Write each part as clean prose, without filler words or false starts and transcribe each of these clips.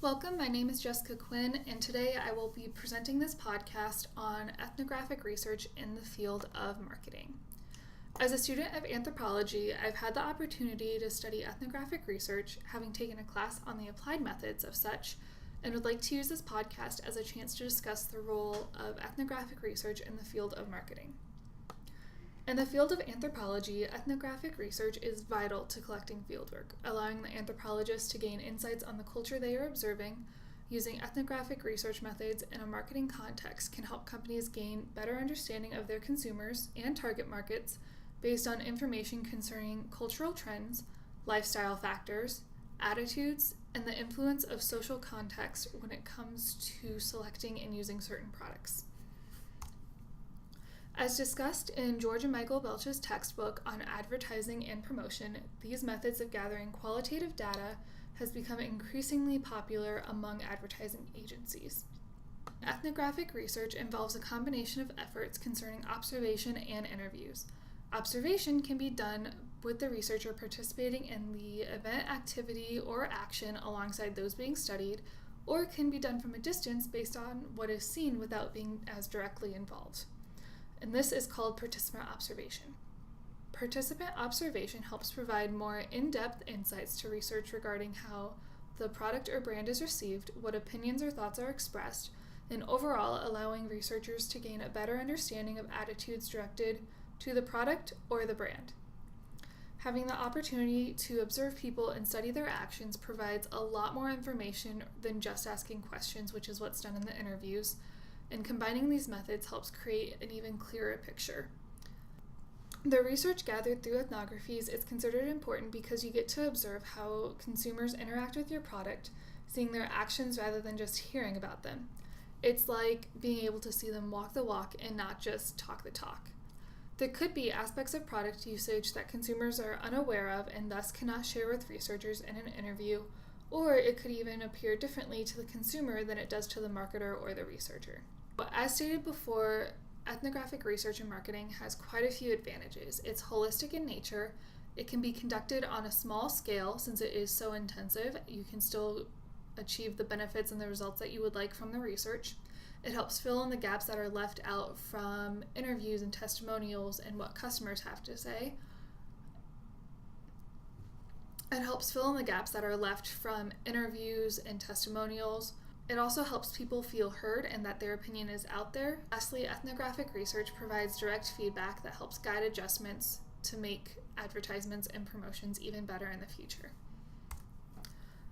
Welcome, my name is Jessica Quinn, and today I will be presenting this podcast on ethnographic research in the field of marketing. As a student of anthropology, I've had the opportunity to study ethnographic research, having taken a class on the applied methods of such, and would like to use this podcast as a chance to discuss the role of ethnographic research in the field of marketing. In the field of anthropology, ethnographic research is vital to collecting fieldwork, allowing the anthropologists to gain insights on the culture they are observing. Using ethnographic research methods in a marketing context can help companies gain better understanding of their consumers and target markets based on information concerning cultural trends, lifestyle factors, attitudes, and the influence of social context when it comes to selecting and using certain products. As discussed in George and Michael Belch's textbook on advertising and promotion, these methods of gathering qualitative data has become increasingly popular among advertising agencies. Ethnographic research involves a combination of efforts concerning observation and interviews. Observation can be done with the researcher participating in the event, activity, or action alongside those being studied, or it can be done from a distance based on what is seen without being as directly involved. And this is called participant observation. Participant observation helps provide more in-depth insights to research regarding how the product or brand is received, what opinions or thoughts are expressed, and overall allowing researchers to gain a better understanding of attitudes directed to the product or the brand. Having the opportunity to observe people and study their actions provides a lot more information than just asking questions, which is what's done in the interviews. And combining these methods helps create an even clearer picture. The research gathered through ethnographies is considered important because you get to observe how consumers interact with your product, seeing their actions rather than just hearing about them. It's like being able to see them walk the walk and not just talk the talk. There could be aspects of product usage that consumers are unaware of and thus cannot share with researchers in an interview, or it could even appear differently to the consumer than it does to the marketer or the researcher. But as stated before, ethnographic research in marketing has quite a few advantages. It's holistic in nature. It can be conducted on a small scale since it is so intensive. You can still achieve the benefits and the results that you would like from the research. It helps fill in the gaps that are left out from interviews and testimonials and what customers have to say. It helps fill in the gaps that are left from interviews and testimonials. It also helps people feel heard and that their opinion is out there. Lastly, ethnographic research provides direct feedback that helps guide adjustments to make advertisements and promotions even better in the future.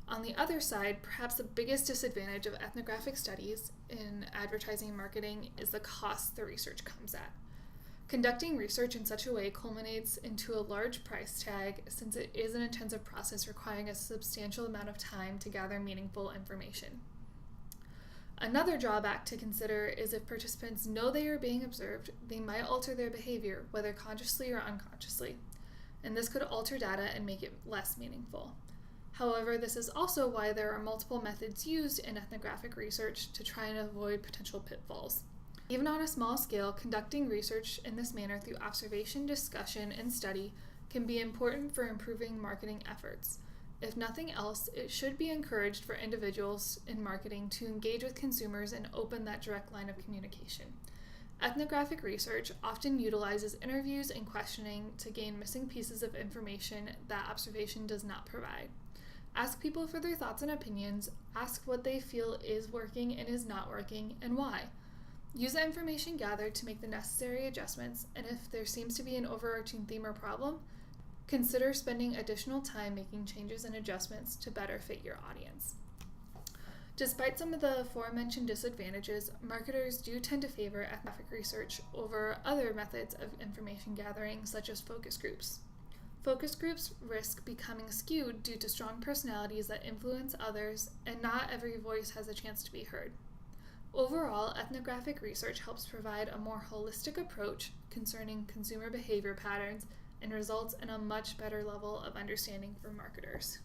On the other side, perhaps the biggest disadvantage of ethnographic studies in advertising and marketing is the cost the research comes at. Conducting research in such a way culminates into a large price tag since it is an intensive process requiring a substantial amount of time to gather meaningful information. Another drawback to consider is if participants know they are being observed, they might alter their behavior, whether consciously or unconsciously, and this could alter data and make it less meaningful. However, this is also why there are multiple methods used in ethnographic research to try and avoid potential pitfalls. Even on a small scale, conducting research in this manner through observation, discussion, and study can be important for improving marketing efforts. If nothing else, it should be encouraged for individuals in marketing to engage with consumers and open that direct line of communication. Ethnographic research often utilizes interviews and questioning to gain missing pieces of information that observation does not provide. Ask people for their thoughts and opinions, ask what they feel is working and is not working, and why. Use the information gathered to make the necessary adjustments, and if there seems to be an overarching theme or problem, consider spending additional time making changes and adjustments to better fit your audience. Despite some of the aforementioned disadvantages, marketers do tend to favor ethnographic research over other methods of information gathering, such as focus groups. Focus groups risk becoming skewed due to strong personalities that influence others, and not every voice has a chance to be heard. Overall, ethnographic research helps provide a more holistic approach concerning consumer behavior patterns and results in a much better level of understanding for marketers.